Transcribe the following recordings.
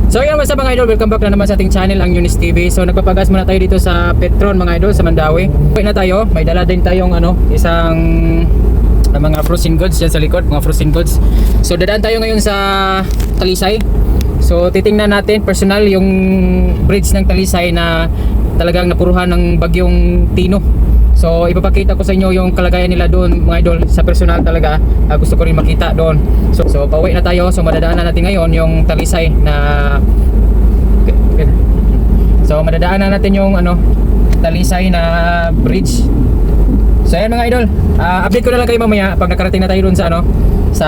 So yun, what's up mga idol, welcome back na naman sa ating channel, ang Yunis TV. So nagpapagas muna tayo dito sa Petron mga idol, sa Mandawi. Uwi na tayo, may dala din tayong isang mga frozen goods dyan sa likod, mga frozen goods. So dadaan tayo ngayon sa Talisay. So titingnan natin personal yung bridge ng Talisay na talagang napuruhan ng bagyong Tino. So ipapakita ko sa inyo yung kalagayan nila doon mga idol, sa personal talaga. Gusto ko rin makita doon. So pauwi na tayo. So madadaanan natin ngayon yung Talisay na madadaanan natin yung Talisay na bridge. So ayan mga idol, update ko na lang kayo mamaya pag nakarating na tayo doon sa sa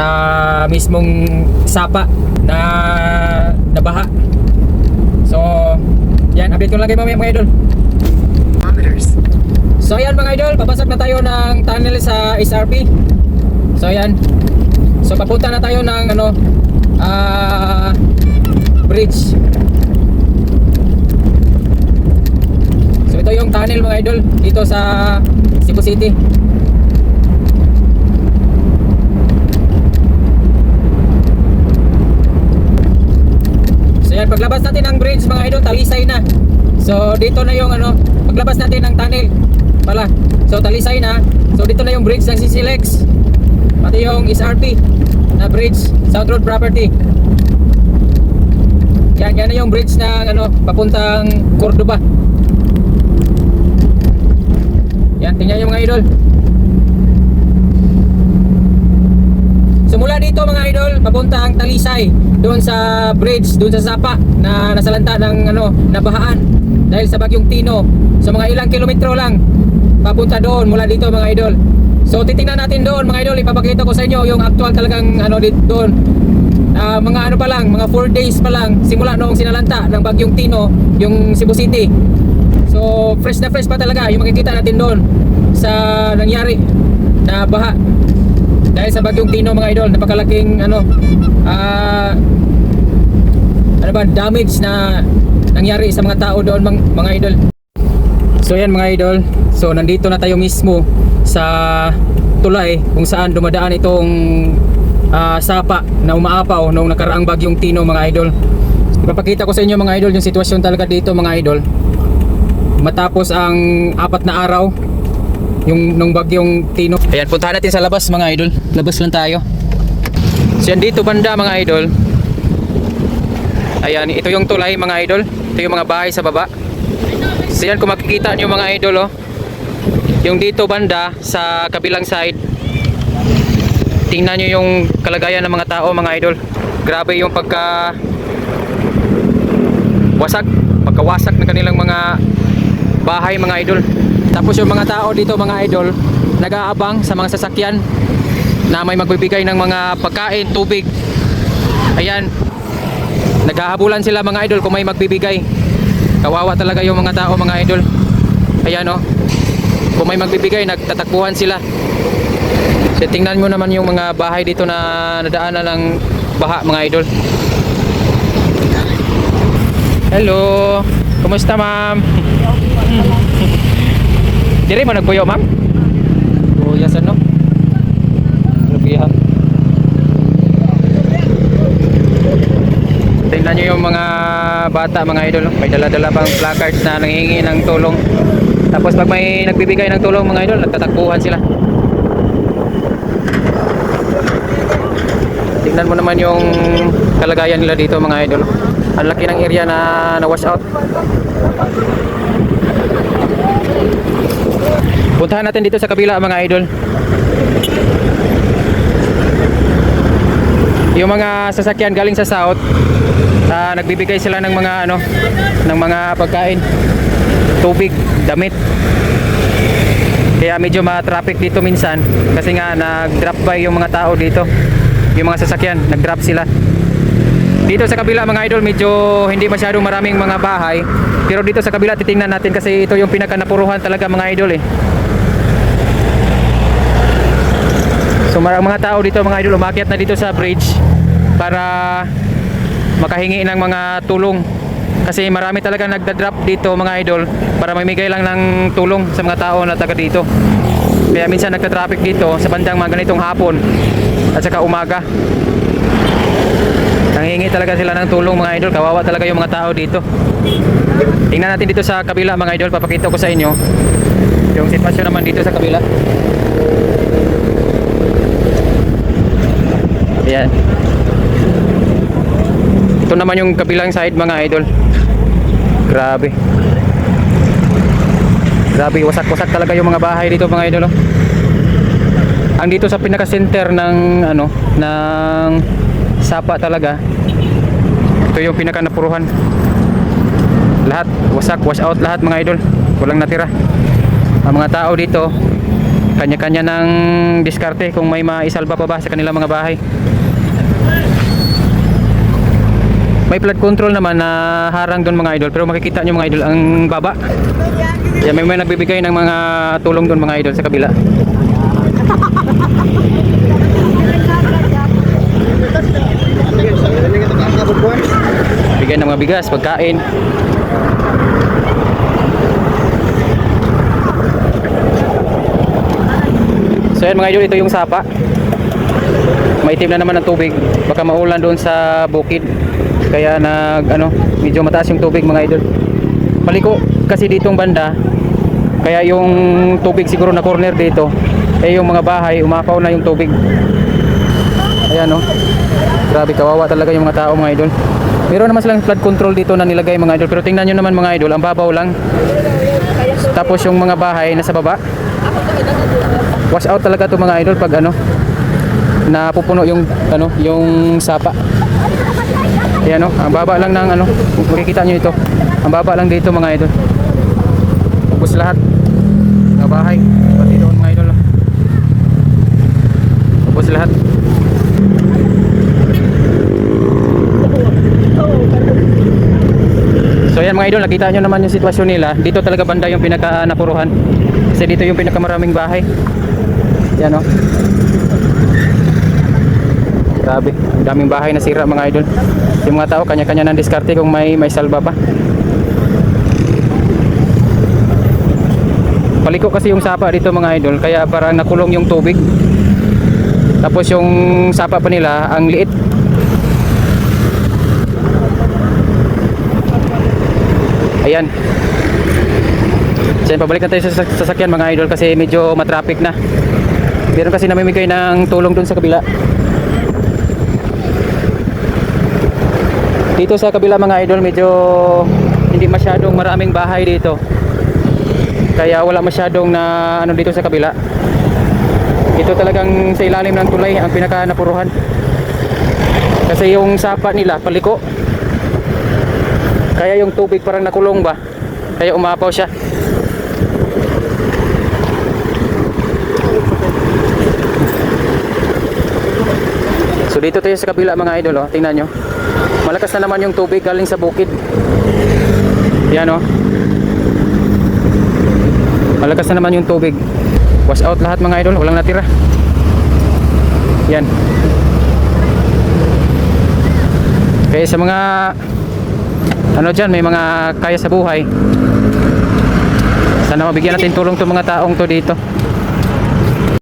mismong sapa na nabaha. So yan, update ko na lang kayo mamaya mga idol. So ayan mga idol, papasok na tayo ng tunnel sa SRP. So ayan. So papunta na tayo ng bridge. So ito yung tunnel mga idol dito sa Cebu City. So ayan, paglabas natin ng bridge mga idol, Talisay na. So dito na yung paglabas natin ng tunnel pala. So Talisay na. So dito na yung bridge ng CCLEX. Pati yung SRP na bridge, South Road Property. Yan na yung bridge ng papuntang Cordoba. Yan, tingnan nyo mga idol. So mula dito mga idol, papuntang Talisay, doon sa bridge, doon sa sapa na nasalanta ng nabahaan dahil sa bagyong Tino. So mga ilang kilometro lang papunta doon mula dito mga idol. So titingnan natin doon mga idol, ipapakita ko sa inyo yung actual talagang dito doon. Mga pa lang, mga 4 days pa lang simula noong sinalanta ng bagyong Tino yung Cebu City. So fresh na fresh pa talaga yung makikita natin doon sa nangyari na baha dahil sa bagyong Tino mga idol. Napakalaking damage na nangyari sa mga tao doon mga idol. So yan mga idol, so nandito na tayo mismo sa tulay kung saan dumadaan itong sapa na umaapaw noong nakaraang bagyong Tino mga idol. Ipapakita ko sa inyo mga idol yung sitwasyon talaga dito mga idol matapos ang 4 na araw nung bagyong Tino. Ayan, puntahan natin sa labas mga idol, labas lang tayo. So yan dito banda mga idol, ayan, ito yung tulay mga idol, ito yung mga bahay sa baba. So yan, kung makikita nyo mga idol yung dito banda sa kabilang side, tingnan nyo yung kalagayan ng mga tao mga idol. Grabe yung pagkawasak ng kanilang mga bahay mga idol. Tapos yung mga tao dito mga idol, nag-aabang sa mga sasakyan na may magbibigay ng mga pagkain, tubig. Ayan, naghahabulan sila mga idol kung may magbibigay. Kawawa talaga yung mga tao mga idol. Ayan kung may magbibigay, nagtatakbuhan sila. So tingnan mo naman yung mga bahay dito na nadaanan ng baha mga idol. Hello, kumusta ma'am? Diri mo nagpuyo ma'am? Yes Lubihan. Tingnan nyo yung mga bata mga idol, may dala-dala pang placards na nanghihingi ng tulong. Tapos pag may nagbibigay ng tulong mga idol, nagtatakbuhan sila. Tingnan mo naman yung kalagayan nila dito mga idol. Ang laki ng area na na-wash out. Puntahan natin dito sa kabila mga idol. Yung mga sasakyan galing sa south, nagbibigay sila ng mga ng mga pagkain, tubig, damit. Kaya medyo ma-traffic dito minsan kasi nga nag-drop by yung mga tao dito. Yung mga sasakyan, nag-drop sila. Dito sa kabila mga idol, medyo hindi masyadong maraming mga bahay. Pero dito sa kabila titingnan natin kasi ito yung pinaka-napuruhan talaga mga idol So mga tao dito mga idol, umakyat na dito sa bridge para makahingi ng mga tulong. Kasi marami talaga nagda-drop dito mga idol para mamigay lang ng tulong sa mga tao na taga dito. Kaya minsan nagta-traffic dito sa bandang mga ganitong hapon at saka umaga. Nanghihingi talaga sila ng tulong mga idol. Kawawa talaga yung mga tao dito. Tingnan natin dito sa kabila mga idol. Papakita ko sa inyo yung sitwasyon naman dito sa kabila. Ayan. Ito naman yung kabilang side mga idol. Grabe. Grabe, wasak-wasak talaga yung mga bahay dito mga idol. Oh. Ang dito sa pinaka-center ng ng Sapa talaga. Ito yung pinaka-napuruhan. Lahat wasak, wash out lahat mga idol. Walang natira. Ang mga tao dito kanya-kanya ng diskarte kung may maisalba pa ba sa kanilang mga bahay. May flood control naman na harang doon mga idol, pero makikita nyo mga idol ang baba. Yan, may nagbibigay ng mga tulong doon mga idol sa kabila. Bigyan ng mga bigas, pagkain. So yan mga idol, ito yung Sapa. Maitim na naman ang tubig. Baka maulan doon sa bukid. Kaya medyo mataas yung tubig mga idol. Paliko kasi ditong banda. Kaya yung tubig siguro na corner dito, yung mga bahay umapaw na yung tubig. Ayan grabe, kawawa talaga yung mga tao mga idol. Meron naman silang flood control dito na nilagay mga idol. Pero tingnan nyo naman mga idol, ang babaw lang. Tapos yung mga bahay nasa baba. Wash out talaga to mga idol pag napupuno yung yung Sapa. Ayan ang baba lang ng makikita nyo ito. Ang baba lang dito mga idol. Ubos lahat ng bahay. Pati doon mga idol. Ubos lahat. So yan mga idol, nakita nyo naman yung sitwasyon nila. Dito talaga banda yung pinaka-napuruhan. Kasi dito yung pinakamaraming bahay. Yan grabe, ang daming bahay na sira mga idol. Yung mga tao kanya-kanya ng diskarte kung may salba pa. Paliko kasi yung Sapa dito mga idol, kaya parang nakulong yung tubig. Tapos yung Sapa pa nila ang liit. Ayan. So pabalik na tayo sa sasakyan mga idol kasi medyo matraffic na. Meron kasi namimigay ng tulong dun sa kabila. Dito sa kabila mga idol, medyo hindi masyadong maraming bahay dito. Kaya wala masyadong na dito sa kabila. Ito talagang sa ilalim ng tulay ang pinaka-napuruhan. Kasi yung Sapa nila paliko. Kaya yung tubig parang nakulong ba? Kaya umapaw siya. So dito tayo sa kabila mga idol, tingnan nyo. Malakas na naman yung tubig galing sa bukid. Yan malakas na naman yung tubig. Wash out lahat mga idol, walang natira. Yan. Kaya sa mga dyan, may mga kaya sa buhay, sana mabigyan natin tulong to mga taong to dito.